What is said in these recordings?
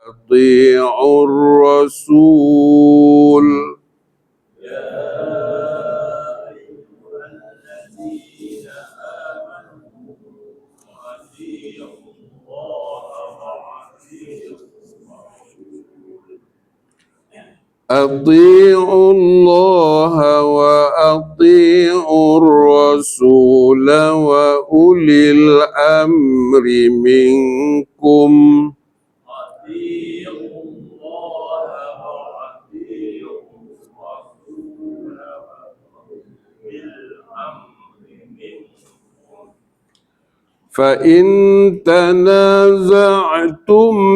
أطيعوا الرسول أطيعوا الله وأطيعوا الرسول وأولي الأمر منكم فإن تنازعتم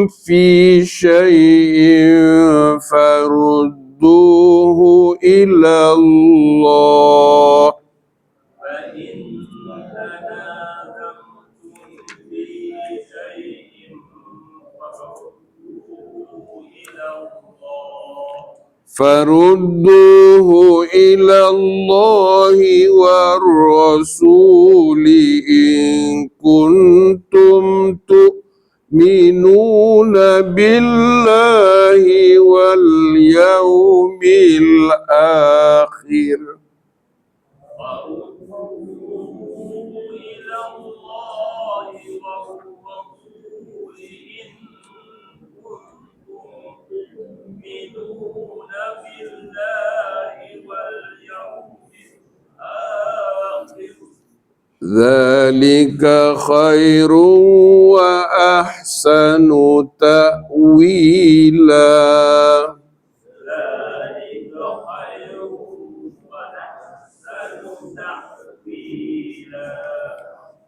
في شيء فردوه إلى الله والرسول إن كنتم تؤمنون بالله واليوم الآخر ذلك خير وأحسن تأويلا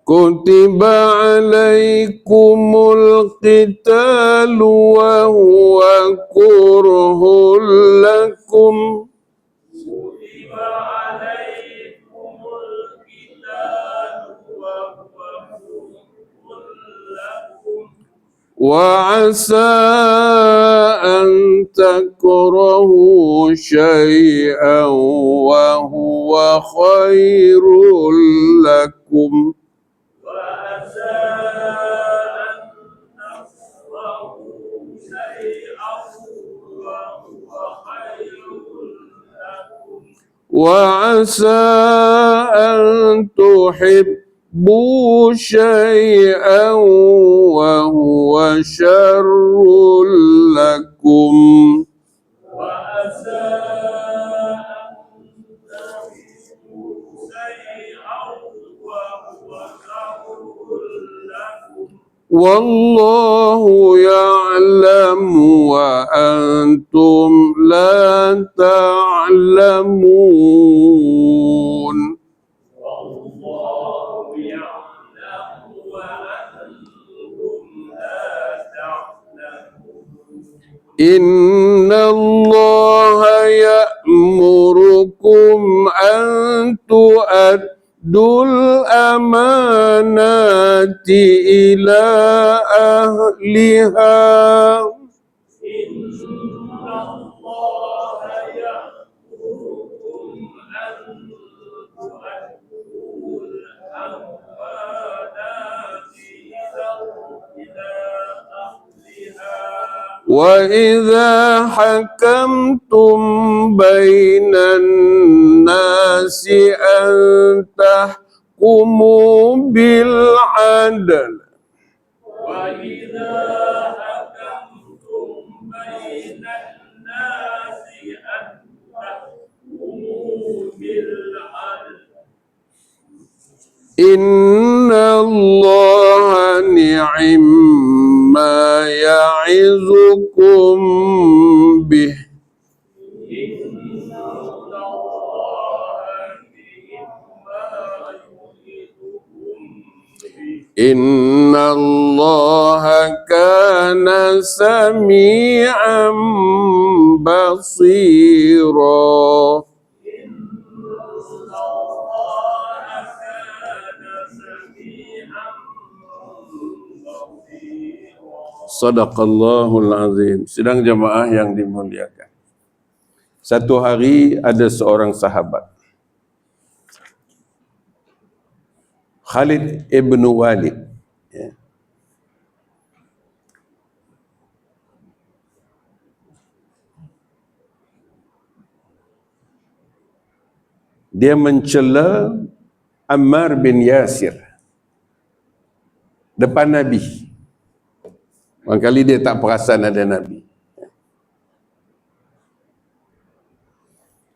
كتب عليكم القتال وهو كره لكم وعسى أن تكرهوا شيئا وهو خير لكم وعسى أن تحبوا شيئا وهو شر لكم والله يعلم وأنتم لا تعلمون إن الله يأمركم أن تؤدوا الأمانات إلى أهلها وإذا حكمتم بين الناس أن تحكموا بالعدل إن الله نعم ما يعظكم به إن الله كان سميعا بصيرا Sadaqallahul azim. Sidang jamaah yang dimuliakan. Satu hari ada seorang sahabat, Khalid ibn Walid, ya. dia mencela Ammar bin Yasir depan Nabi. Barangkali dia tak perasan ada Nabi.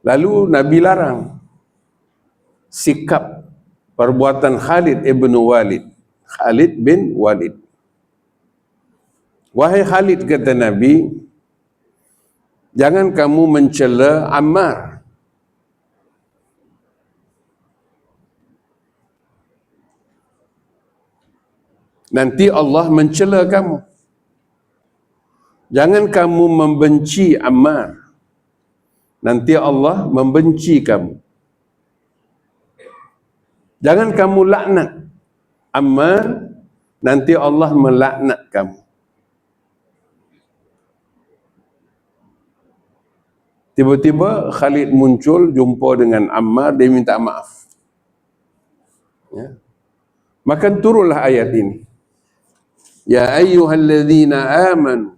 Lalu Nabi larang sikap perbuatan Khalid bin Walid. Wahai Khalid, kata Nabi, jangan kamu mencela Ammar. Nanti Allah mencela kamu. Jangan kamu membenci Ammar. Nanti Allah membenci kamu. Jangan kamu laknat Ammar. Nanti Allah melaknat kamu. Tiba-tiba Khalid muncul, jumpa dengan Ammar, dia minta maaf. Ya. Maka turunlah ayat ini. Ya ayyuhalladzina amanu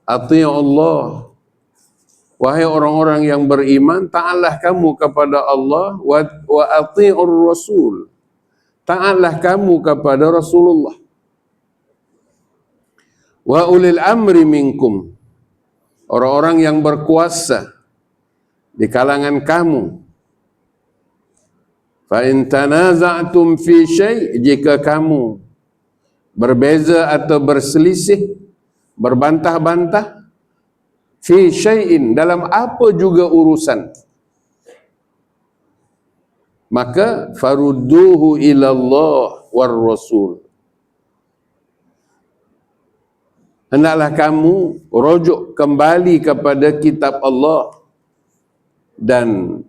ati'u Allah. Wahai orang-orang yang beriman, taatlah kamu kepada Allah, wa ati'ur Rasul. Taatlah kamu kepada Rasulullah. Wa ulil amri minkum. Orang-orang yang berkuasa di kalangan kamu. Fa in tanaza'tum fi syai', jika kamu berbeza atau berselisih, berbantah-bantah, fi syai'in, dalam apa juga urusan, maka farudduhu ilallah war rasul. Hendaklah kamu rujuk kembali kepada kitab Allah dan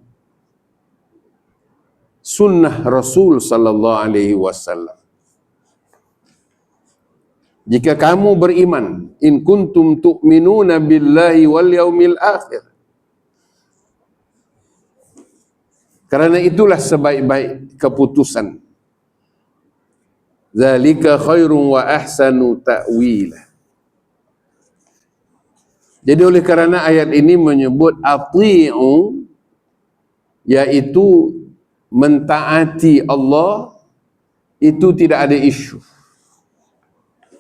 sunnah Rasul sallallahu alaihi wasallam. Jika kamu beriman, in kuntum tu'minuna billahi wal yaumil akhir. Karena itulah sebaik-baik keputusan. Zalika khairun wa ahsanu ta'wila. Jadi oleh kerana ayat ini menyebut ati'u, yaitu mentaati Allah, itu tidak ada isu.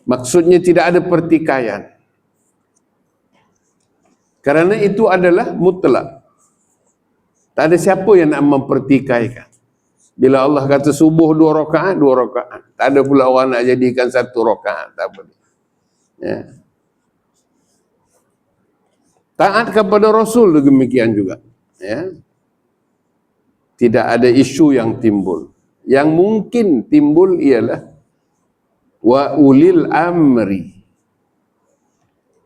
Maksudnya tidak ada pertikaian. Kerana itu adalah mutlak. Tak ada siapa yang nak mempertikaikan. Bila Allah kata subuh 2 rakaat, 2 rakaat. Tak ada pula orang nak jadikan 1 rakaat. Tak boleh. Ya. Taat kepada Rasul demikian juga. Ya. Tidak ada isu yang timbul. Yang mungkin timbul ialah wa ulil amri,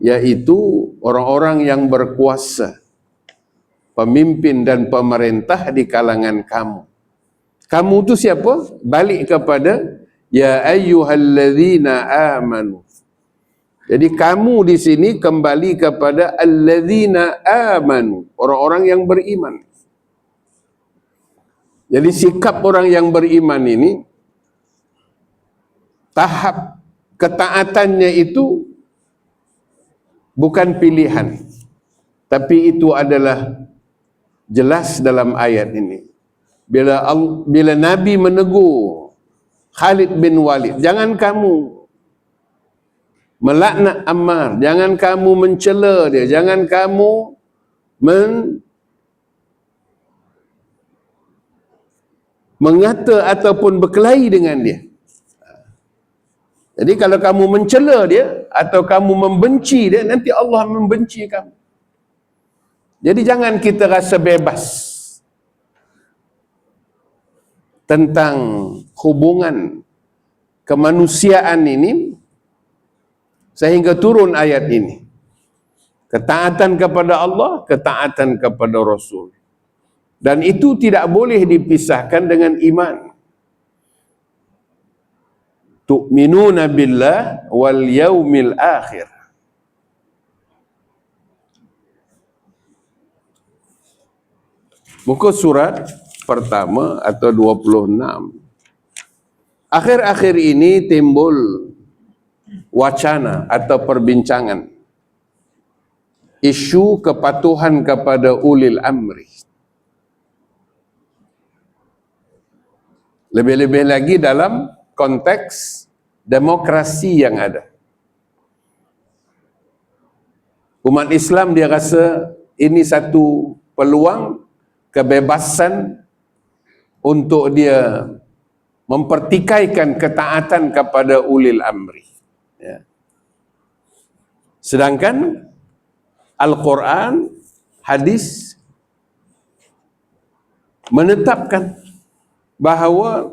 yaitu orang-orang yang berkuasa, pemimpin dan pemerintah di kalangan kamu. Kamu itu siapa? Balik kepada ya ayyuhalladzina amanu. Jadi kamu di sini kembali kepada alladzina amanu, orang-orang yang beriman. Jadi sikap orang yang beriman ini, tahap ketaatannya itu bukan pilihan, tapi itu adalah jelas dalam ayat ini. Bila Nabi menegur Khalid bin Walid, jangan kamu melaknat Ammar, jangan kamu mencela dia, jangan kamu mengata ataupun berkelahi dengan dia. Jadi kalau kamu mencela dia atau kamu membenci dia, nanti Allah membenci kamu. Jadi jangan kita rasa bebas tentang hubungan kemanusiaan ini sehingga turun ayat ini. Ketaatan kepada Allah, ketaatan kepada Rasul. Dan itu tidak boleh dipisahkan dengan iman. Tu'minuna billah wal yaumil akhir. Muka surat pertama atau 26. Akhir-akhir ini timbul wacana atau perbincangan isu kepatuhan kepada ulil amri. Lebih-lebih lagi dalam konteks demokrasi yang ada. Umat Islam dia rasa ini satu peluang kebebasan untuk dia mempertikaikan ketaatan kepada ulil amri. Ya. Sedangkan Al-Quran, hadis menetapkan bahawa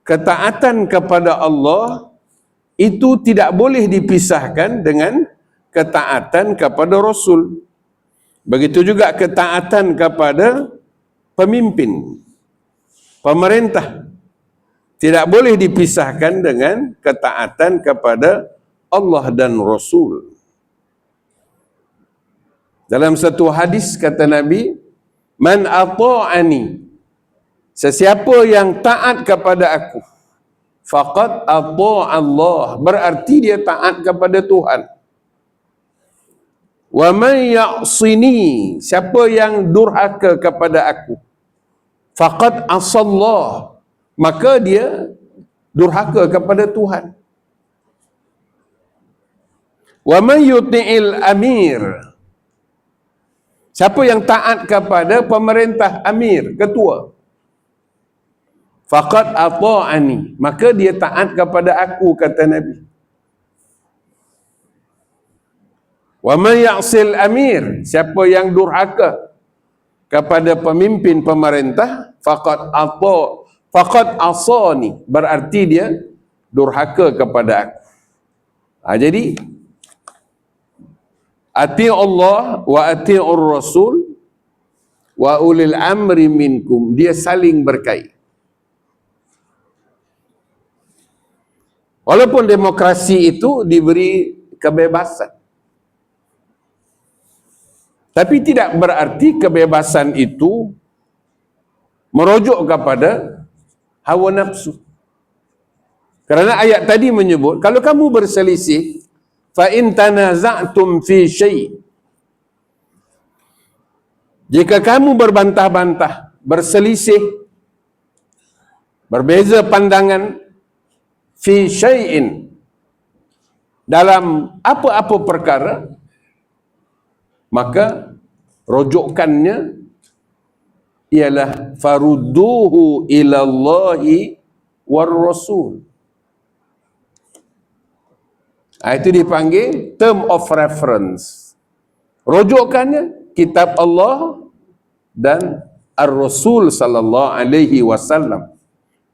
ketaatan kepada Allah itu tidak boleh dipisahkan dengan ketaatan kepada Rasul. Begitu juga ketaatan kepada pemimpin, pemerintah, tidak boleh dipisahkan dengan ketaatan kepada Allah dan Rasul. Dalam satu hadis kata Nabi, man ata'ani, sesiapa yang taat kepada aku, faqad ata'allah, berarti dia taat kepada Tuhan. Wa man ya'sini, siapa yang durhaka kepada aku, faqad asallah, maka dia durhaka kepada Tuhan. Wa man yuti'il amir, siapa yang taat kepada pemerintah, amir, ketua, faqad ata'ani, maka dia taat kepada aku, kata Nabi. Wa man ya'sil amir, siapa yang durhaka kepada pemimpin pemerintah, faqad asani, berarti dia durhaka kepada aku. Jadi ati' Allah wa ati'ur Rasul wa ulil amri minkum, dia saling berkait. Walaupun demokrasi itu diberi kebebasan, tapi tidak berarti kebebasan itu merujuk kepada hawa nafsu. Kerana ayat tadi menyebut, kalau kamu berselisih, fa in tanaza'tum fi syai', jika kamu berbantah-bantah, berselisih, berbeza pandangan, fi syai'in, dalam apa-apa perkara, maka rujukannya ialah farudduhu ilallahi war rasul. Itu dipanggil term of reference. Rujukannya kitab Allah dan Ar-Rasul sallallahu alaihi wasallam.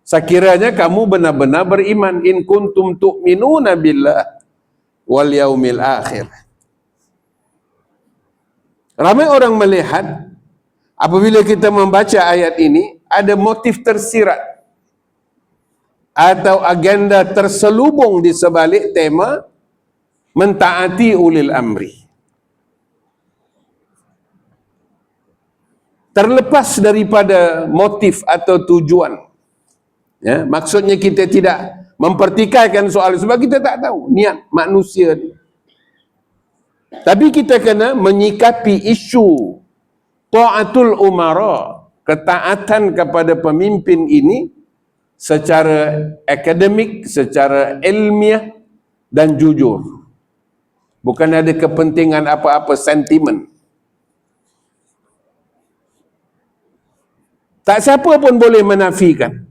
Sekiranya kamu benar-benar beriman, in kuntum tu'minuna billah wal yaumil akhir. Ramai orang melihat apabila kita membaca ayat ini ada motif tersirat atau agenda terselubung di sebalik tema mentaati ulil amri. Terlepas daripada motif atau tujuan. Ya, maksudnya kita tidak mempertikaikan soal sebab kita tak tahu niat manusia ni. Tapi kita kena menyikapi isu ta'atul umara, ketaatan kepada pemimpin ini secara akademik, secara ilmiah dan jujur. Bukan ada kepentingan apa-apa sentimen. Tak siapa pun boleh menafikan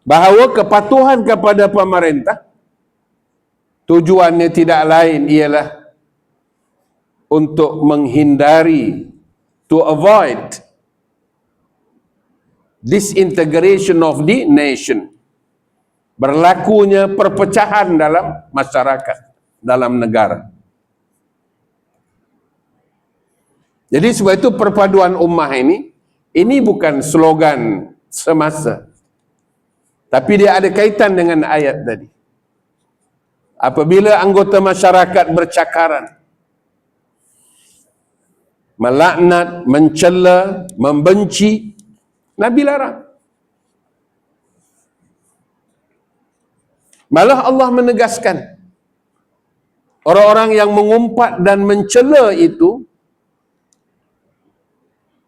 bahawa kepatuhan kepada pemerintah tujuannya tidak lain ialah untuk menghindari, to avoid disintegration of the nation, berlakunya perpecahan dalam masyarakat, dalam negara. Jadi sebab itu perpaduan ummah ini bukan slogan semasa, tapi dia ada kaitan dengan ayat tadi. Apabila anggota masyarakat bercakaran, melaknat, mencela, membenci, Nabi larang. Malah Allah menegaskan, orang-orang yang mengumpat dan mencela itu,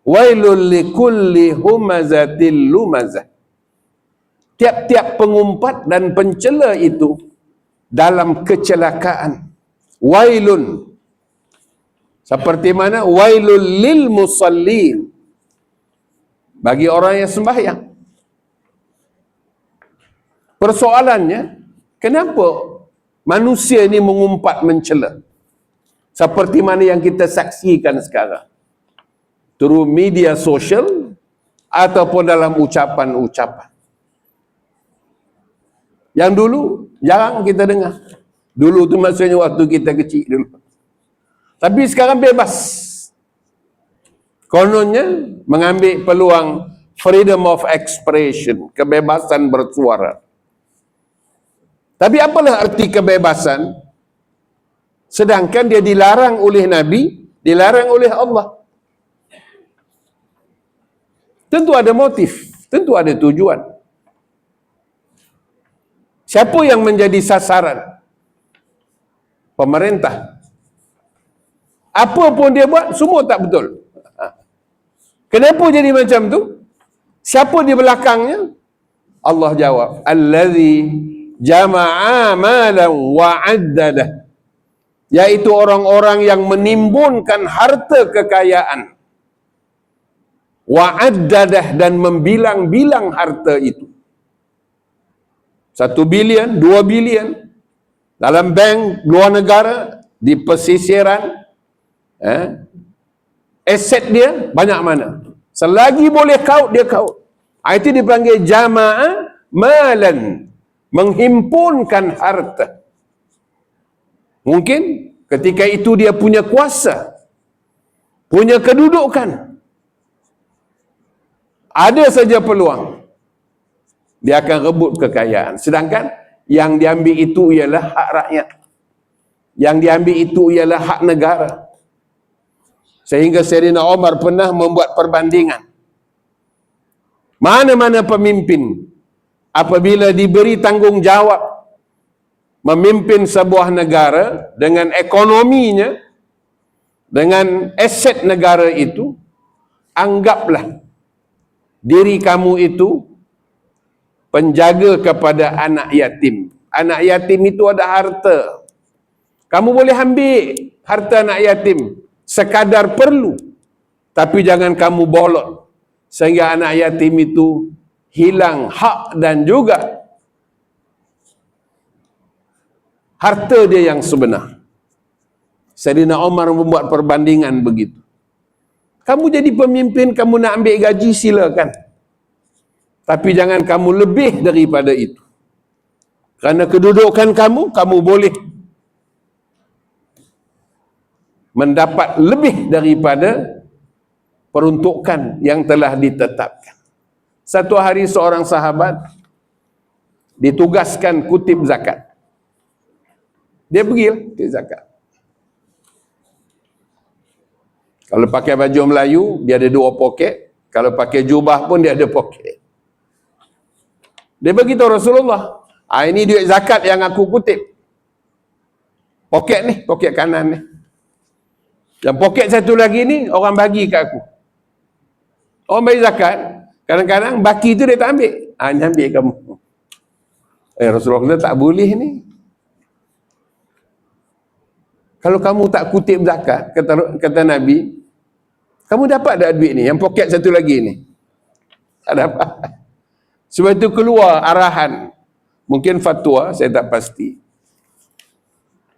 wailul likulli humazatil lumazah, tiap-tiap pengumpat dan pencela itu dalam kecelakaan. Wailun, seperti mana wailul lil musallin, bagi orang yang sembahyang. Persoalannya, kenapa manusia ini mengumpat mencela? Seperti mana yang kita saksikan sekarang, through media sosial ataupun dalam ucapan-ucapan. Yang dulu jarang kita dengar. Dulu tu maksudnya waktu kita kecil dulu. Tapi sekarang bebas. Kononnya mengambil peluang freedom of expression, kebebasan bersuara. Tapi apalah arti kebebasan sedangkan dia dilarang oleh Nabi, dilarang oleh Allah? Tentu ada motif, tentu ada tujuan. Siapa yang menjadi sasaran? Pemerintah. Apa pun dia buat, semua tak betul. Kenapa jadi macam tu? Siapa di belakangnya? Allah jawab, allazi jama'a malan wa'addadah, yaitu orang-orang yang menimbunkan harta kekayaan, wa'addadah, dan membilang-bilang harta itu. 1 bilion, 2 bilion dalam bank luar negara, di pesisiran, aset dia banyak mana. Selagi boleh kaut, dia kaut. Itu dipanggil jama'a malan, menghimpunkan harta. Mungkin ketika itu dia punya kuasa, punya kedudukan, ada saja peluang dia akan rebut kekayaan. Sedangkan yang diambil itu ialah hak rakyat, yang diambil itu ialah hak negara. Sehingga Sayyidina Umar pernah membuat perbandingan. Mana-mana pemimpin apabila diberi tanggungjawab memimpin sebuah negara dengan ekonominya, dengan aset negara itu, anggaplah diri kamu itu penjaga kepada anak yatim. Anak yatim itu ada harta. Kamu boleh ambil harta anak yatim sekadar perlu, tapi jangan kamu bolot sehingga anak yatim itu hilang hak dan juga harta dia yang sebenar. Sayyidina Umar membuat perbandingan begitu. Kamu jadi pemimpin, kamu nak ambil gaji, silakan. Tapi jangan kamu lebih daripada itu. Kerana kedudukan kamu boleh mendapat lebih daripada peruntukan yang telah ditetapkan. Satu hari seorang sahabat ditugaskan kutip zakat. Dia pergi kutip zakat. Kalau pakai baju Melayu, dia ada 2 poket. Kalau pakai jubah pun dia ada poket. Dia beritahu Rasulullah, ini duit zakat yang aku kutip. Poket ni, poket kanan ni. Yang poket satu lagi ni, orang bagi kat aku. Orang bagi zakat, kadang-kadang baki tu dia tak ambil. Ini ambil kamu. Rasulullah tak boleh ni. Kalau kamu tak kutip zakat, kata Nabi, kamu dapat tak duit ni? Yang poket satu lagi ni? Tak dapat. Sebab itu keluar arahan, mungkin fatwa, saya tak pasti.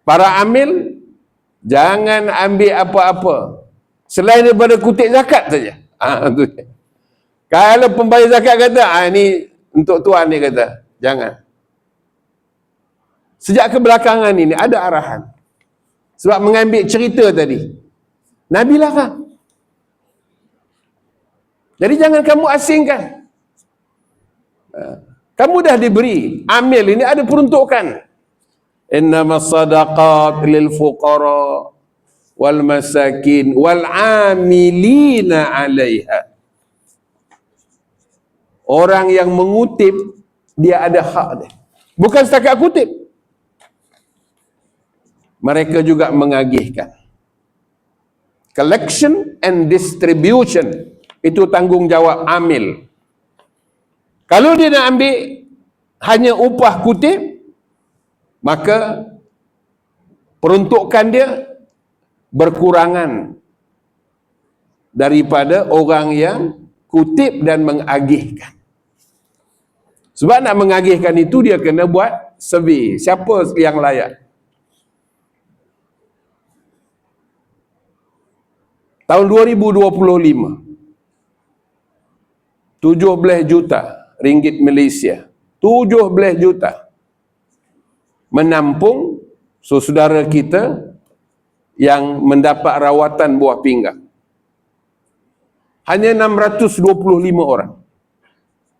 Para amil, jangan ambil apa-apa selain daripada kutip zakat saja. Kalau pembayar zakat kata, ini untuk tuan, dia kata, jangan. Sejak kebelakangan ini ada arahan. Sebab mengambil cerita tadi, Nabi larang. Jadi jangan kamu asingkan. Kamu dah diberi, amil ini ada peruntukan. Innamas sadaqat lil fuqara wal masakin wal amilina 'alaiha. Orang yang mengutip, dia ada hak dia. Bukan setakat kutip. Mereka juga mengagihkan. Collection and distribution, itu tanggungjawab amil. Kalau dia nak ambil, hanya upah kutip, maka peruntukan dia berkurangan daripada orang yang kutip dan mengagihkan. Sebab nak mengagihkan itu dia kena buat survey, siapa yang layak. Tahun 2025, 17 juta ringgit Malaysia, 17 juta menampung saudara kita yang mendapat rawatan buah pinggang. Hanya 625 orang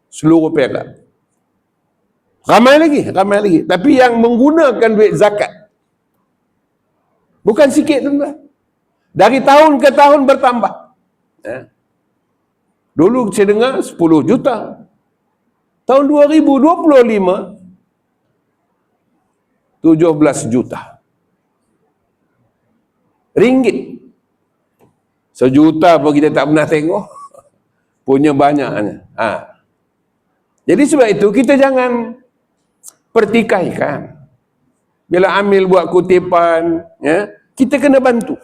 seluruh Perak. Ramai lagi. Tapi yang menggunakan duit zakat bukan sikit, tuan-tuan. Dari tahun ke tahun bertambah. Dulu saya dengar 10 juta. Tahun 2025 17 juta ringgit. Sejuta pun kita tak pernah tengok. Punya banyaknya. Jadi sebab itu kita jangan pertikaikan. Bila Amil buat kutipan, kita kena bantu.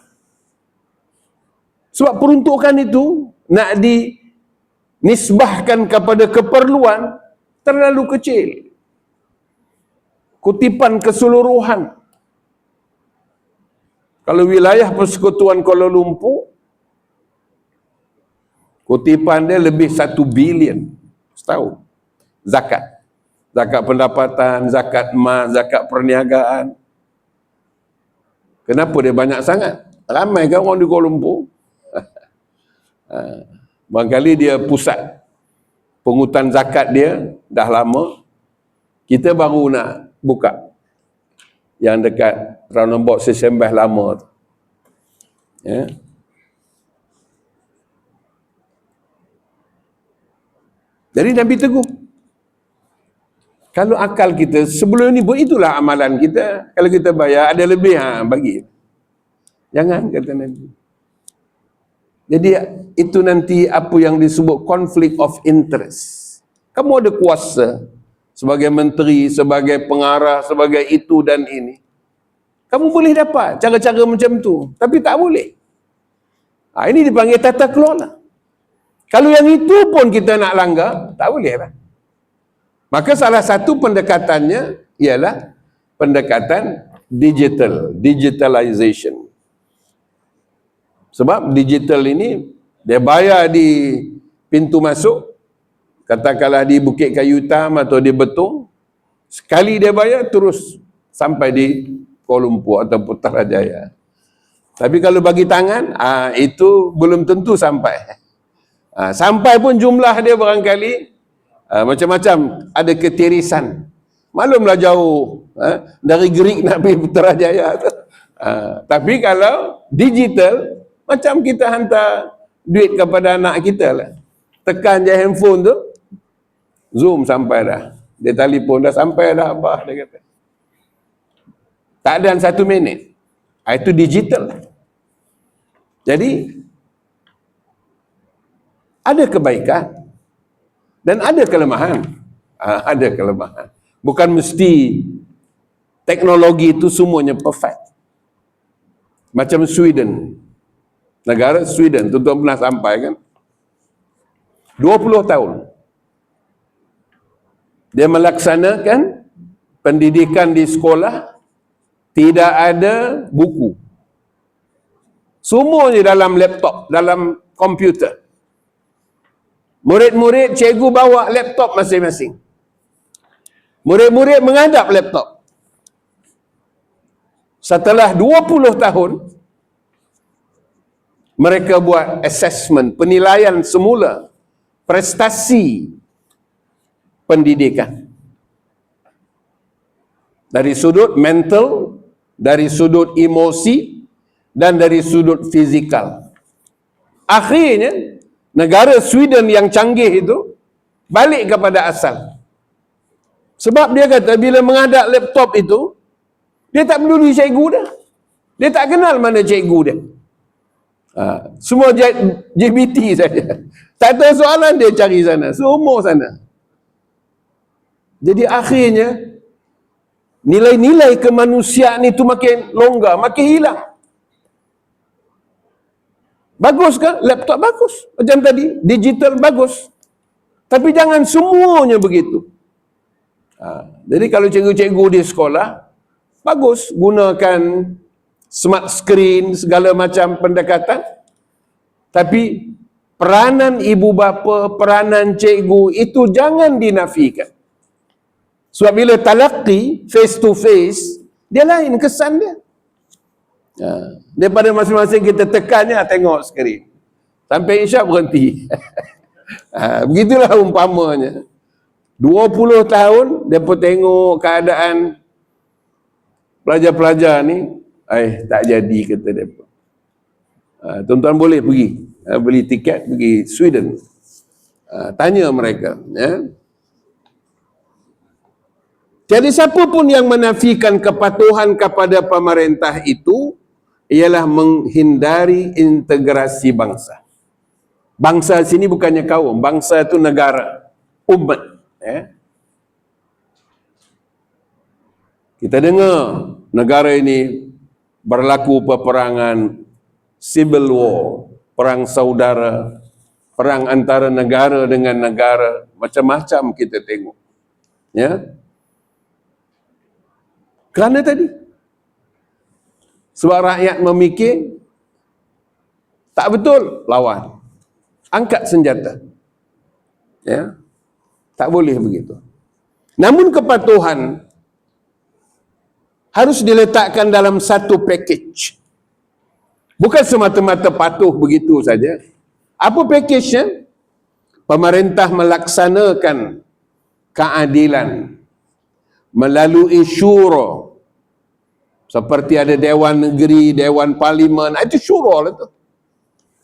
Sebab peruntukan itu nak dinisbahkan kepada keperluan terlalu kecil. Kutipan keseluruhan. Kalau wilayah Persekutuan Kuala Lumpur, kutipan dia lebih 1 bilion setahun. Zakat. Zakat pendapatan, zakat emas, zakat perniagaan. Kenapa dia banyak sangat? Ramai kan orang di Kuala Lumpur? Barangkali dia pusat pungutan zakat dia dah lama. Kita baru nak buka yang dekat roundabout Sesembah lama tu. Jadi Nabi teguh, kalau akal kita sebelum ni itulah amalan kita. Kalau kita bayar ada lebih, bagi. Jangan, kata Nabi. Jadi itu nanti apa yang disebut conflict of interest. Kamu ada kuasa sebagai menteri, sebagai pengarah, sebagai itu dan ini. Kamu boleh dapat cara-cara macam tu, tapi tak boleh. Ini dipanggil tata kelola. Kalau yang itu pun kita nak langgar, tak boleh lah. Maka salah satu pendekatannya ialah pendekatan digitalization. Sebab digital ini, dia bayar di pintu masuk, katakanlah di Bukit Kayu Hitam atau di Betong, sekali dia bayar terus sampai di Kuala Lumpur atau Putrajaya. Tapi kalau bagi tangan, itu belum tentu sampai. Sampai pun jumlah dia barangkali macam-macam, ada ketirisan. Maklumlah jauh, dari Gerik nak pergi Putrajaya. Tapi kalau digital, macam kita hantar duit kepada anak kita lah. Tekan je handphone tu, zoom sampai dah. Dia telefon dah sampai dah, abah, dia kata. Tak ada 1 minit. Itu digital. Jadi ada kebaikan dan ada kelemahan. Ada kelemahan. Bukan mesti teknologi itu semuanya perfect. Macam Sweden. Negara Sweden, tuan-tuan pernah sampai kan? 20 tahun. Dia melaksanakan pendidikan di sekolah, tidak ada buku. Semuanya dalam laptop, dalam komputer. Murid-murid, cikgu bawa laptop masing-masing. Murid-murid menghadap laptop. Setelah 20 tahun, mereka buat assessment, penilaian semula prestasi pendidikan. Dari sudut mental, dari sudut emosi, dan dari sudut fizikal. Akhirnya, negara Sweden yang canggih itu balik kepada asal. Sebab dia kata bila menghadap laptop itu, dia tak peduli cikgu dah. Dia tak kenal mana cikgu dia. Semua JBT saja. Tak ada soalan dia cari sana. Semua sana. Jadi akhirnya nilai-nilai kemanusiaan itu makin longgar, makin hilang. Bagus kan? Laptop bagus. Macam tadi, digital bagus. Tapi jangan semuanya begitu. Jadi kalau cikgu-cikgu di sekolah, bagus gunakan smart screen, segala macam pendekatan. Tapi peranan ibu bapa, peranan cikgu itu jangan dinafikan. Sebab bila talaqi, face to face, dia lain kesan dia. Daripada masing-masing kita tekannya, tengok skrin. Sampai isyak berhenti. Begitulah umpamanya. 20 tahun, mereka tengok keadaan pelajar-pelajar ni, tak jadi kata mereka. Tuan-tuan boleh pergi, beli tiket, pergi Sweden. Tanya mereka. Jadi siapa pun yang menafikan kepatuhan kepada pemerintah itu ialah menghindari integrasi bangsa. Bangsa sini bukannya kaum, bangsa itu negara, umat. Kita dengar negara ini berlaku peperangan, civil war, perang saudara, perang antara negara dengan negara, macam-macam kita tengok. Kerana tadi, sebab rakyat memikir tak betul, lawan, angkat senjata. Tak boleh begitu. Namun kepatuhan harus diletakkan dalam satu package. Bukan semata-mata patuh begitu saja. Apa package-nya? Pemerintah melaksanakan keadilan melalui syura. Seperti ada Dewan Negeri, Dewan Parlimen, itu syura lah tu.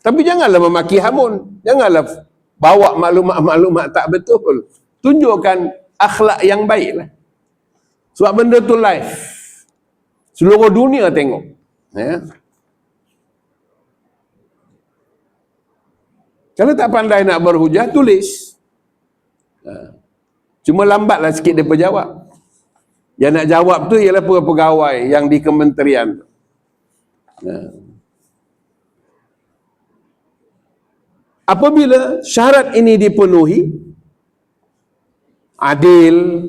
Tapi janganlah memaki hamun. Janganlah bawa maklumat-maklumat tak betul. Tunjukkan akhlak yang baik lah. Sebab benda tu live. Seluruh dunia tengok. Kalau tak pandai nak berhujah, tulis. Cuma lambatlah sikit dia jawab. Yang nak jawab tu ialah pegawai yang di kementerian. Apabila syarat ini dipenuhi, adil,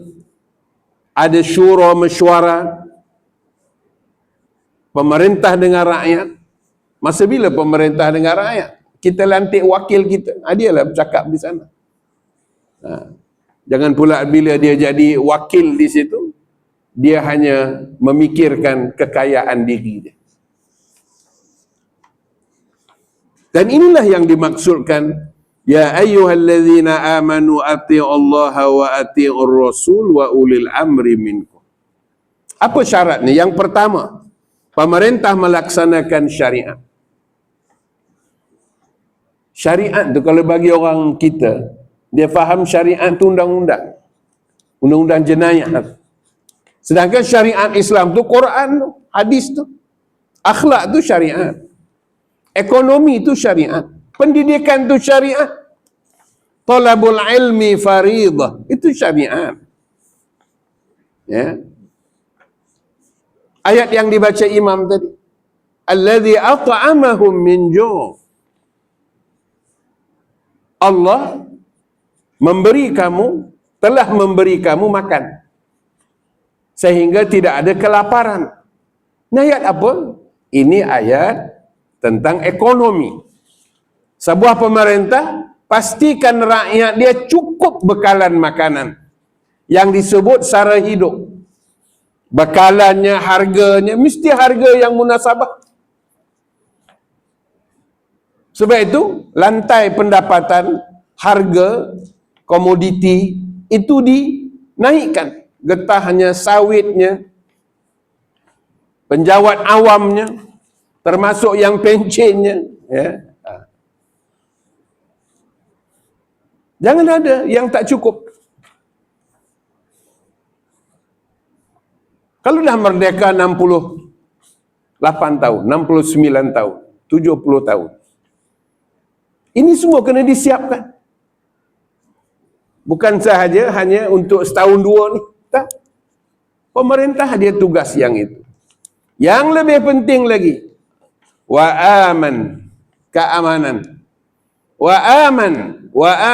ada syura mesyuarat, pemerintah dengan rakyat. Masa bila pemerintah dengan rakyat? Kita lantik wakil kita, dia lah bercakap di sana. Jangan pula bila dia jadi wakil di situ, dia hanya memikirkan kekayaan diri dia. Dan inilah yang dimaksudkan, ya ayyuhallazina amanu ati'ullaha wa ati'ur rasul wa ulil amri minkum. Apa syaratnya? Yang pertama, pemerintah melaksanakan syariat. Syariat tu kalau bagi orang kita, dia faham syariat tu undang-undang. Undang-undang jenayah. Sedangkan syariat Islam tu Quran tu, hadis tu. Akhlak tu syariat. Ekonomi tu syariat. Pendidikan tu syariat. Talabul ilmi faridah, itu syariat. Ayat yang dibaca imam tadi. Alladhi at'amahum min ju'. Allah telah memberi kamu makan sehingga tidak ada kelaparan. Ini ayat apa? Ini ayat tentang ekonomi. Sebuah pemerintah pastikan rakyat dia cukup bekalan makanan yang disebut sara hidup. Bekalannya, harganya, mesti harga yang munasabah. Sebab itu, lantai pendapatan, harga, komoditi, itu dinaikkan. Getahnya, sawitnya, penjawat awamnya, termasuk yang pencennya. Jangan ada yang tak cukup. Kalau dah merdeka 68 tahun, 69 tahun, 70 tahun, ini semua kena disiapkan. Bukan sahaja hanya untuk setahun dua ni. Tak. Pemerintah dia tugas yang itu. Yang lebih penting lagi, wa aman, keamanan. Wa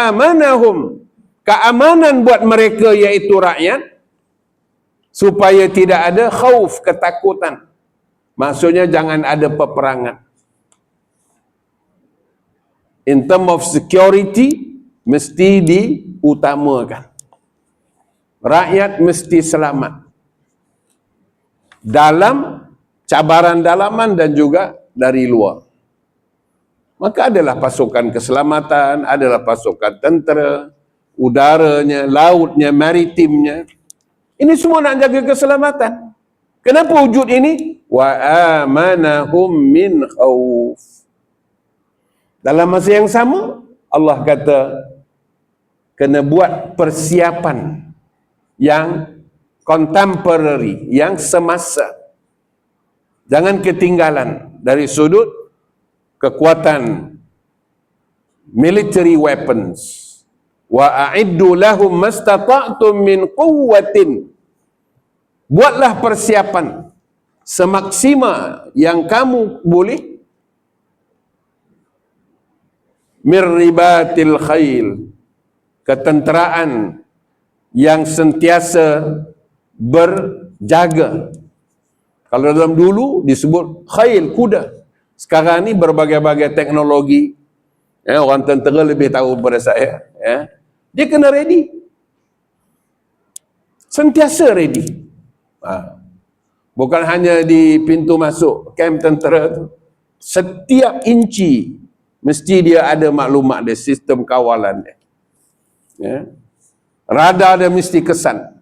amanahum, keamanan buat mereka iaitu rakyat, supaya tidak ada khauf, ketakutan. Maksudnya jangan ada peperangan. In term of security, mesti diutamakan. Rakyat mesti selamat. Dalam cabaran dalaman dan juga dari luar. Maka adalah pasukan keselamatan, adalah pasukan tentera, udaranya, lautnya, maritimnya. Ini semua nak jaga keselamatan. Kenapa wujud ini? Wa amanahum min khauf. Dalam masa yang sama, Allah kata, kena buat persiapan yang contemporary, yang semasa. Jangan ketinggalan dari sudut kekuatan military weapons. Wa a'iddu lahum mastata'tum min quwwatin. Buatlah persiapan semaksima yang kamu boleh. Mirribatil khail, ketenteraan yang sentiasa berjaga. Kalau dalam dulu disebut khail, kuda. Sekarang ni berbagai-bagai teknologi. Orang tentera lebih tahu daripada saya. Dia kena ready. Sentiasa ready. Bukan hanya di pintu masuk kamp tentera tu. Setiap inci mesti dia ada maklumat dia, sistem kawalan dia. Radar dia mesti kesan.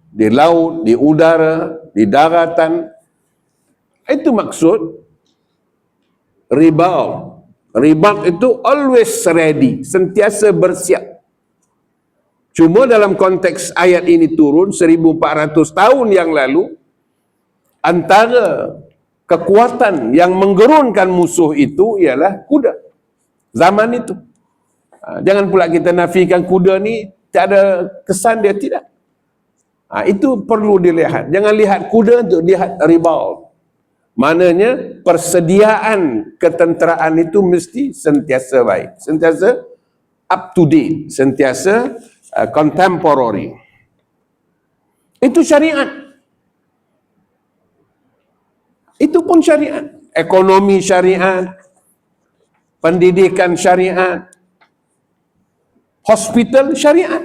Di laut, di udara, di daratan. Itu maksud ribaut. Ribaut itu always ready, sentiasa bersiap. Cuma dalam konteks ayat ini turun 1400 tahun yang lalu, antara kekuatan yang menggerunkan musuh itu ialah kuda. Zaman itu. Jangan pula kita nafikan kuda ni tak ada kesan dia, tidak. Itu perlu dilihat. Jangan lihat kuda untuk lihat ribaut. Maknanya persediaan ketenteraan itu mesti sentiasa baik. Sentiasa up to date. Sentiasa contemporary. Itu syariat. Itu pun syariat. Ekonomi syariat, pendidikan syariat, hospital syariat.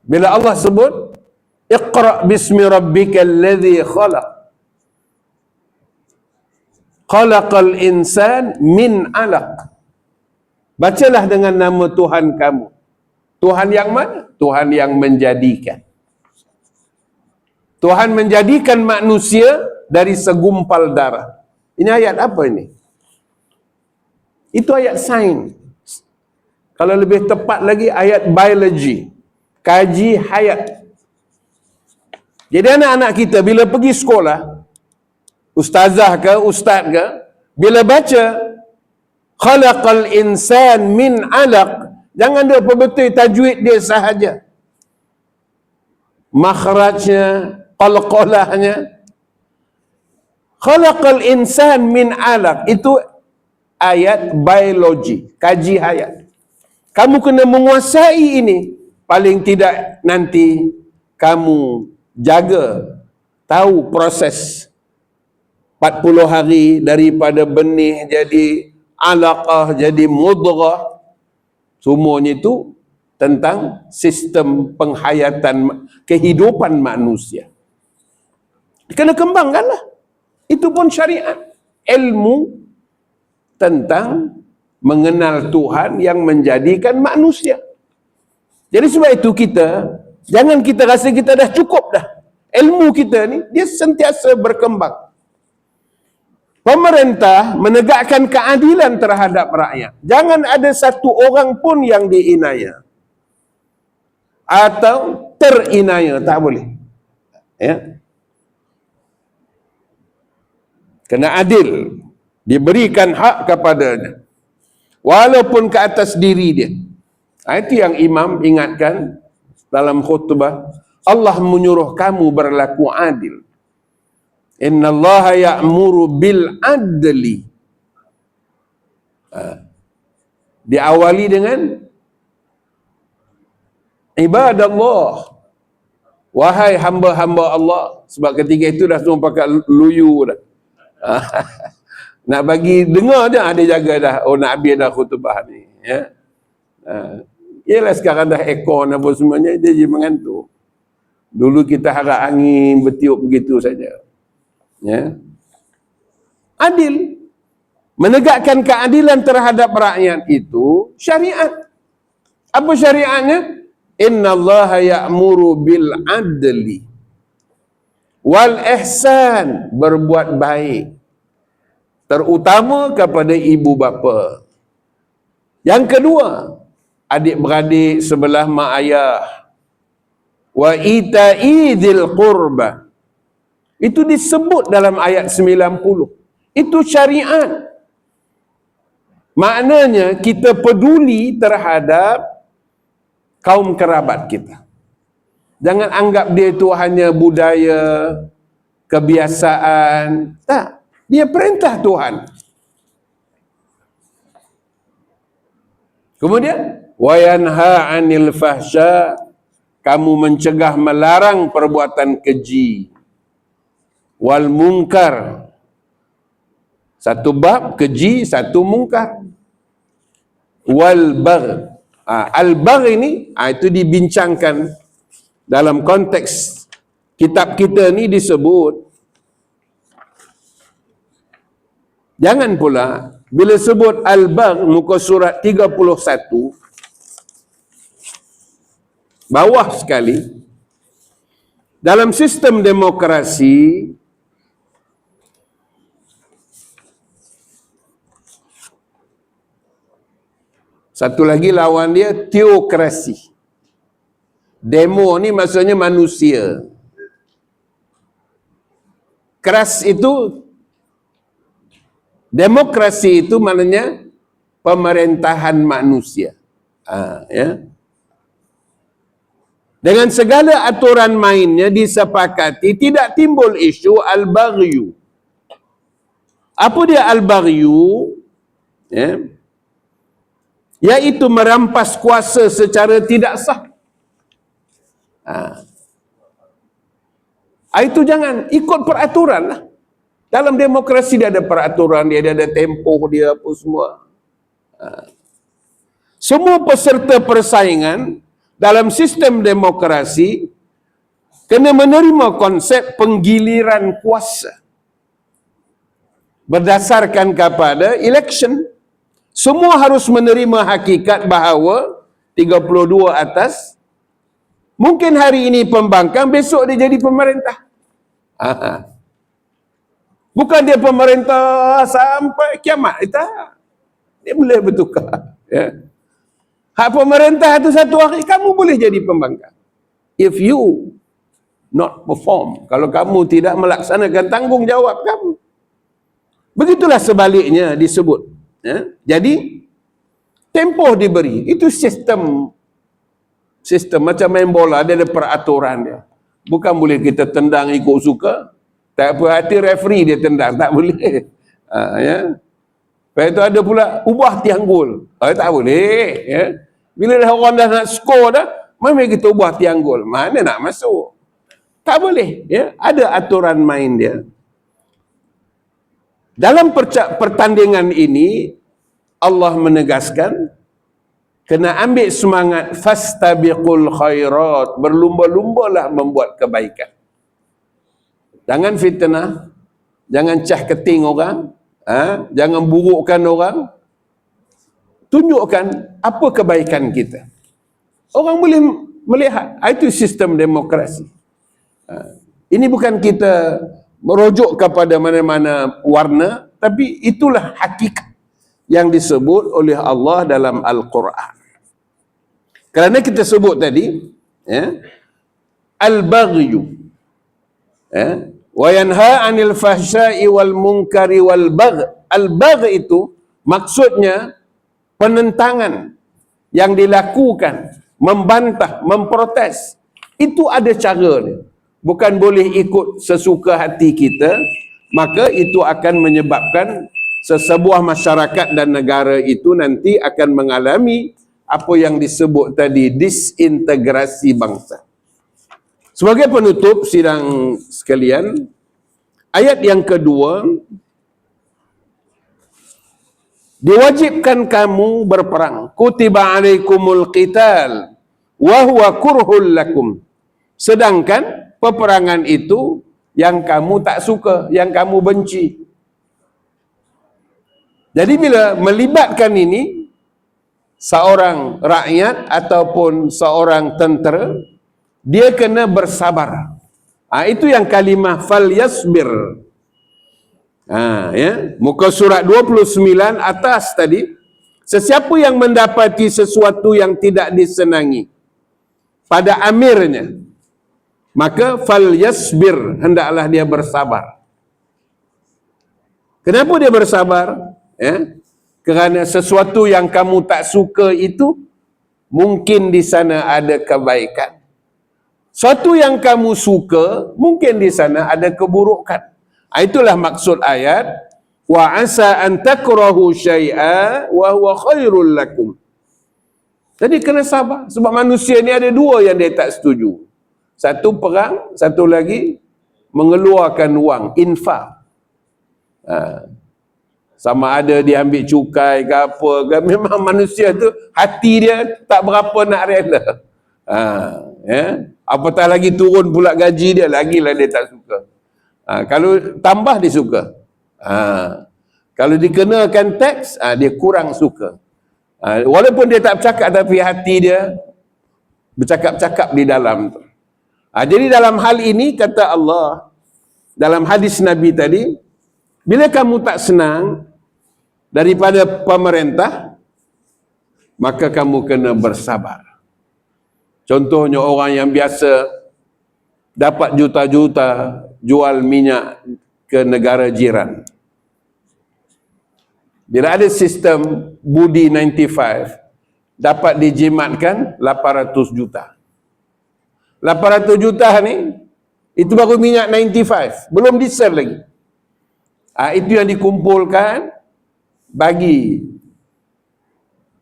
Bila Allah sebut Iqra' bismi rabbikal ladzi khalaq, khalaqal insan min 'alaq. Bacalah dengan nama Tuhan kamu. Tuhan yang mana? Tuhan yang menjadikan. Tuhan menjadikan manusia dari segumpal darah. Ini ayat apa ini? Itu ayat sains. Kalau lebih tepat lagi ayat biologi. Kaji hayat. Jadi anak-anak kita bila pergi sekolah, ustazah ke, ustaz ke, bila baca khalaqal insan min 'alaq, jangan dia betul tajwid dia sahaja. Makhrajnya, qalqalahnya. Khalaqal insan min 'alaq itu ayat biologi, kaji hayat. Kamu kena menguasai ini. Paling tidak nanti kamu jaga, tahu proses 40 hari daripada benih jadi alaqah, jadi mudghah. Semuanya itu tentang sistem penghayatan kehidupan manusia. Kena kembangkanlah. Itu pun syariat. Ilmu tentang mengenal Tuhan yang menjadikan manusia. Jadi sebab itu jangan kita rasa kita dah cukup dah. Ilmu kita ni, dia sentiasa berkembang. Pemerintah menegakkan keadilan terhadap rakyat. Jangan ada satu orang pun yang diinaya. Atau terinaya. Tak boleh. Ya. Kena adil. Diberikan hak kepadanya. walaupun ke atas diri dia. Itu yang imam ingatkan dalam khutbah. Allah menyuruh kamu berlaku adil. Innallaha ya'muru bil adli. Diawali dengan ibadallah, wahai hamba-hamba Allah. Sebab ketika itu dah semua pakai luyu dah. Nak bagi dengar dah, ada jaga dah. Oh, nak habis dah khutbah ni, ya. Ialah sekarang dah aircon apa semuanya, dia je mengantuk. Dulu kita harap angin bertiup begitu saja, ya. Adil, menegakkan keadilan terhadap rakyat itu syariat. Apa syariatnya? Innallaha ya'muru bil adli wal ihsan, berbuat baik, terutama kepada ibu bapa. Yang kedua, adik-beradik sebelah mak ayah. Wa ita'i dzil qurba, itu disebut dalam ayat 90. Itu syariat. Maknanya kita peduli terhadap kaum kerabat kita. Jangan anggap dia itu hanya budaya, kebiasaan. Tak, dia perintah Tuhan. Kemudian wa yanha 'anil fahsya, kamu mencegah melarang perbuatan keji. Wal munkar, satu bab keji, satu mungkar. Wal bagh, al-bagh ini itu dibincangkan dalam konteks kitab kita ni disebut. Jangan pula bila sebut al-bagh, muka surat 31 bawah sekali, dalam sistem demokrasi satu lagi lawan dia, teokrasi. Demo ni maksudnya manusia. Keras itu, demokrasi itu maknanya pemerintahan manusia. Ya. Dengan segala aturan mainnya disepakati, tidak timbul isu al-baghyu. Apa dia al-baghyu? Ya. Iaitu merampas kuasa secara tidak sah. Itu jangan ikut peraturan lah. Dalam demokrasi dia ada peraturan, dia ada tempoh dia apa semua. Semua peserta persaingan dalam sistem demokrasi kena menerima konsep penggiliran kuasa berdasarkan kepada election. Semua harus menerima hakikat bahawa 32 atas, mungkin hari ini pembangkang, besok dia jadi pemerintah. Bukan dia pemerintah sampai kiamat. Tak. Dia boleh bertukar. Ya. Hak pemerintah itu satu hari, kamu boleh jadi pembangkang. If you not perform, kalau kamu tidak melaksanakan tanggungjawab kamu. Begitulah sebaliknya disebut. Ya? Jadi tempoh diberi. Itu sistem macam main bola, dia ada peraturan dia. Bukan boleh kita tendang ikut suka. Tak apa hati referee dia tendang, tak boleh. Ya. Lepas itu ada pula ubah tiang gol. Tak boleh. Ya. Bila dah orang dah nak skor dah, mari kita ubah tiang gol. Mana nak masuk? Tak boleh. Ya. Ada aturan main dia. Dalam pertandingan ini, Allah menegaskan, kena ambil semangat fastabiqul khairat, berlumba-lumbalah membuat kebaikan. Jangan fitnah, jangan cah keting orang, jangan burukkan orang. Tunjukkan apa kebaikan kita. Orang boleh melihat. Itu sistem demokrasi. Ini bukan kita merujuk kepada mana-mana warna, tapi itulah hakikat yang disebut oleh Allah dalam Al-Quran. Kerana kita sebut tadi, ya, al-baghyu, ya, wa yanha 'anil fahsya'i wal munkari wal bagh. Al-bagh itu maksudnya penentangan yang dilakukan, membantah, memprotes, itu ada cara dia. Bukan boleh ikut sesuka hati kita, maka itu akan menyebabkan sesebuah masyarakat dan negara itu nanti akan mengalami apa yang disebut tadi, disintegrasi bangsa. Sebagai penutup sidang sekalian, ayat yang kedua, diwajibkan kamu berperang. Kutiba alaikumul qital wa huwa kurhul lakum. Sedangkan peperangan itu yang kamu tak suka, yang kamu benci. Jadi bila melibatkan ini, seorang rakyat ataupun seorang tentera, dia kena bersabar. Itu yang kalimah fal yasbir. Ya, muka surat 29 atas tadi, sesiapa yang mendapati sesuatu yang tidak disenangi pada amirnya, maka fal yasbir, hendaklah dia bersabar. Kenapa dia bersabar? Ya, kerana sesuatu yang kamu tak suka itu mungkin di sana ada kebaikan. Sesuatu yang kamu suka mungkin di sana ada keburukan. Itulah maksud ayat, wa asa an takrahu syai'a wa huwa khairul lakum. Jadi kena sabar, sebab manusia ni ada dua yang dia tak setuju. Satu perang, satu lagi mengeluarkan wang, infak. Sama ada dia ambil cukai ke apa ke, memang manusia tu hati dia tak berapa nak rela. Ya, apatah lagi turun pula gaji dia, lagilah dia tak suka. Kalau tambah dia suka. Kalau dikenakan teks, dia kurang suka. Walaupun dia tak bercakap, tapi hati dia bercakap-cakap di dalam tu. Jadi dalam hal ini kata Allah dalam hadis Nabi tadi, bila kamu tak senang daripada pemerintah, maka kamu kena bersabar. Contohnya orang yang biasa dapat juta-juta jual minyak ke negara jiran. Bila ada sistem budi 95, dapat dijimatkan 800 juta. 800 juta ni, itu baru minyak 95, belum diesel lagi. Itu yang dikumpulkan, bagi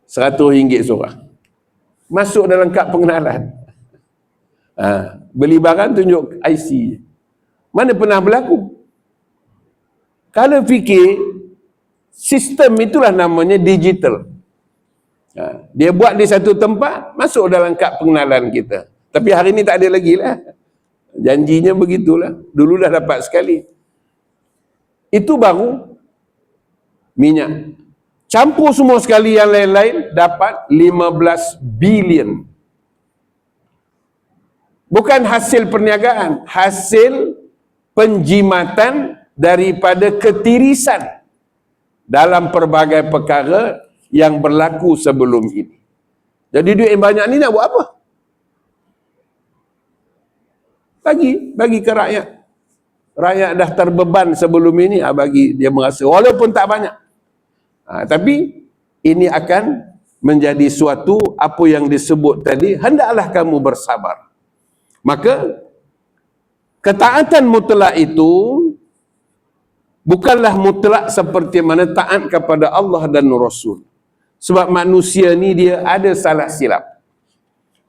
RM100 seorang. Masuk dalam kad pengenalan. Beli barang tunjuk IC. Mana pernah berlaku? Kalau fikir, sistem itulah namanya digital. Dia buat di satu tempat, masuk dalam kad pengenalan kita. Tapi hari ni tak ada lagi lah. Janjinya begitulah. Dulu dah dapat sekali. Itu baru minyak. Campur semua sekali yang lain-lain, dapat 15 bilion. Bukan hasil perniagaan, hasil penjimatan daripada ketirisan dalam pelbagai perkara yang berlaku sebelum ini. Jadi duit yang banyak ni nak buat apa? Bagi ke rakyat. Rakyat dah terbeban sebelum ini, bagi dia merasa, walaupun tak banyak. Tapi ini akan menjadi suatu apa yang disebut tadi, hendaklah kamu bersabar. Maka ketaatan mutlak itu bukanlah mutlak seperti mana taat kepada Allah dan Rasul. Sebab manusia ni dia ada salah silap.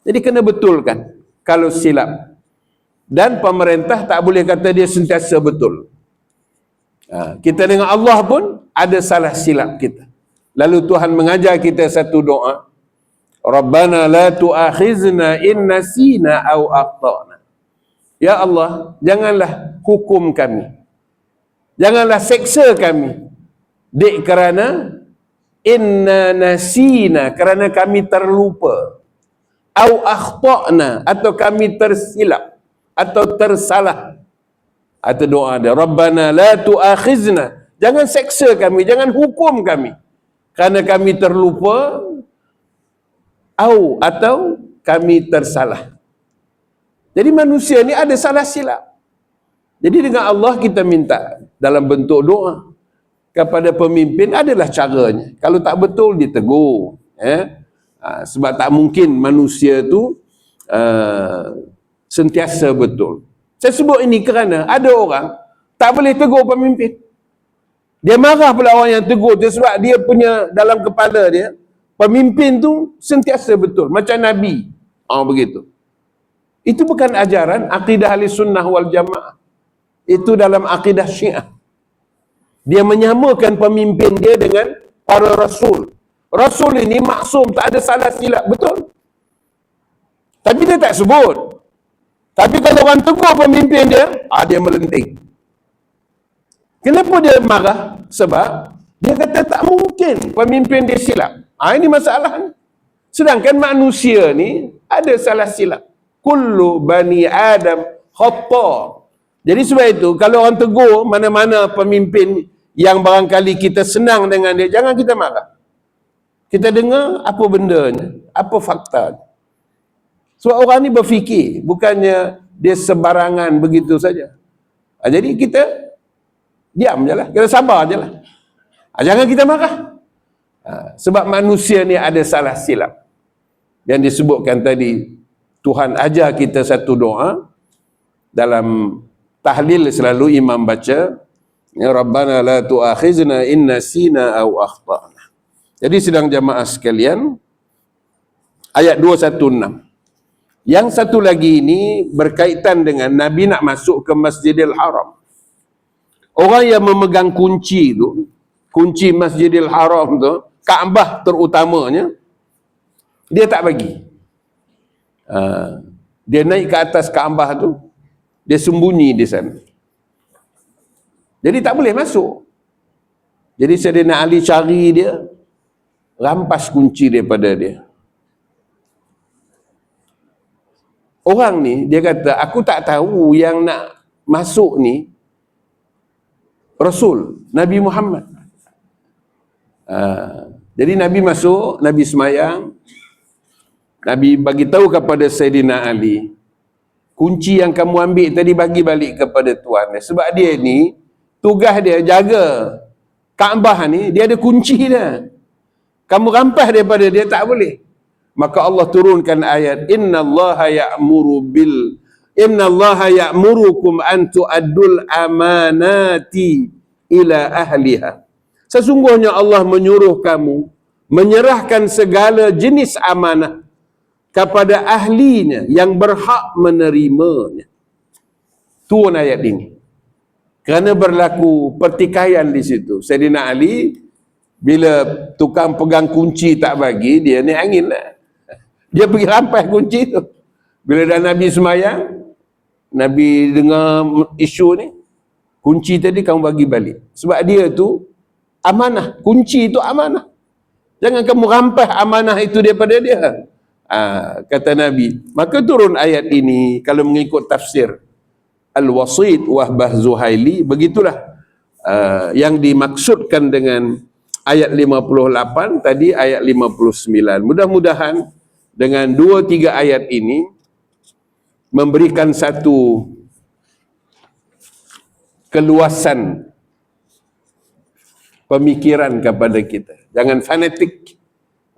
Jadi kena betulkan kalau silap. Dan pemerintah tak boleh kata dia sentiasa betul. Kita dengan Allah pun ada salah silap kita. Lalu Tuhan mengajar kita satu doa. Rabbana la tu'akhizna in nasina aw akhtana. Ya Allah, janganlah hukum kami. Janganlah seksa kami. Dek kerana inna nasina, kerana kami terlupa. Aw akhtana, atau kami tersilap atau tersalah. Atau doa dia, Rabbana la tu'akhizna, jangan seksa kami, jangan hukum kami kerana kami terlupa, atau kami tersalah. Jadi manusia ni ada salah silap. Jadi dengan Allah kita minta dalam bentuk doa. kepada pemimpin adalah caranya. Kalau tak betul, ditegur. Sebab tak mungkin manusia tu sentiasa betul. Saya sebut ini kerana ada orang tak boleh tegur pemimpin. Dia marah pula orang yang tegur dia sebab dia punya dalam kepala dia, pemimpin tu sentiasa betul. Macam Nabi. Begitu. Itu bukan ajaran akidah ahli sunnah wal jamaah. Itu dalam akidah Syiah. Dia menyamakan pemimpin dia dengan para rasul. Rasul ini maksum, tak ada salah silap, betul. Tapi dia tak sebut. Tapi kalau orang tegur pemimpin dia, dia melenting. Kenapa dia marah? Sebab dia kata tak mungkin pemimpin dia silap. Ini masalah. Sedangkan manusia ni ada salah silap. Kullu bani Adam khata'. Jadi sebab itu, kalau orang tegur mana-mana pemimpin yang barangkali kita senang dengan dia, jangan kita marah. Kita dengar apa bendanya, apa fakta. Sebab orang ni berfikir, bukannya dia sebarangan begitu saja. Jadi kita diam je lah, kita sabar je lah. Jangan kita marah. Sebab manusia ni ada salah silap. Yang disebutkan tadi, Tuhan ajar kita satu doa. Dalam tahlil selalu imam baca, ya Rabbana la tu'akhizna in nasina aw akhtana. Jadi sidang jamaah sekalian, ayat 216. Yang satu lagi ini berkaitan dengan Nabi nak masuk ke Masjidil Haram. Orang yang memegang kunci tu, kunci Masjidil Haram tu, Kaabah terutamanya, dia tak bagi. Dia naik ke atas Kaabah tu, dia sembunyi di sana. Jadi tak boleh masuk. Jadi Sayyidina Ali cari dia, rampas kunci daripada dia. Orang ni, dia kata, aku tak tahu yang nak masuk ni Rasul, Nabi Muhammad. Jadi Nabi masuk, Nabi semayang, Nabi bagi tahu kepada Sayyidina Ali, kunci yang kamu ambil tadi bagi balik kepada Tuan. Sebab dia ni, tugas dia jaga Kaabah ni, dia ada kunci dia. Kamu rampas daripada dia, tak boleh. Maka Allah turunkan ayat, innallaha ya'murukum an tu'addul amanati ila ahliha. Sesungguhnya Allah menyuruh kamu menyerahkan segala jenis amanah kepada ahlinya yang berhak menerimanya. Turun ayat ini. Kerana berlaku pertikaian di situ. Sayyidina Ali, bila tukang pegang kunci tak bagi, dia ni angin lah. Dia pergi rampas kunci tu. Bila dah Nabi semayang, Nabi dengar isu ni, kunci tadi kamu bagi balik. Sebab dia tu amanah. Kunci itu amanah. Jangan kamu rampas amanah itu daripada dia. Kata Nabi. Maka turun ayat ini, kalau mengikut tafsir Al-Wasit Wahbah Zuhaili, begitulah yang dimaksudkan dengan ayat 58 tadi, ayat 59. Mudah-mudahan dengan 2-3 ayat ini memberikan satu keluasan pemikiran kepada kita. Jangan fanatik,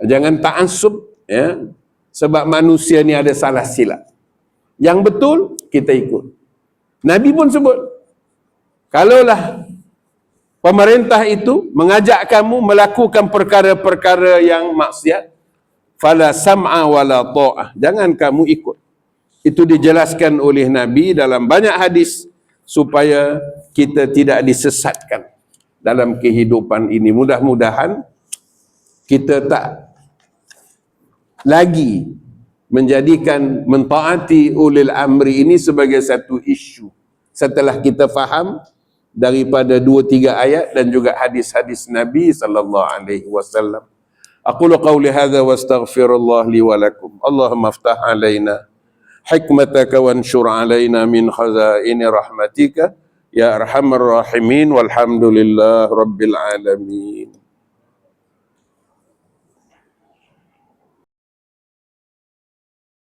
jangan ta'assub, ya. Sebab manusia ni ada salah silap. Yang betul kita ikut. Nabi pun sebut, kalaulah pemerintah itu mengajak kamu melakukan perkara-perkara yang maksiat, fala sam'a wala ta'ah, jangan kamu ikut. Itu dijelaskan oleh Nabi dalam banyak hadis supaya kita tidak disesatkan dalam kehidupan ini. Mudah-mudahan kita tak lagi menjadikan mentaati ulil amri ini sebagai satu isu. Setelah kita faham daripada 2-3 ayat dan juga hadis-hadis Nabi sallallahu alaihi wasallam. Aqulu qawli hadza wa astaghfirullah li wa lakum. Allahumma aftah alaina hikmataka wa anshur alaina min khazaini rahmatika ya arhamar rahimin walhamdulillah rabbil alamin.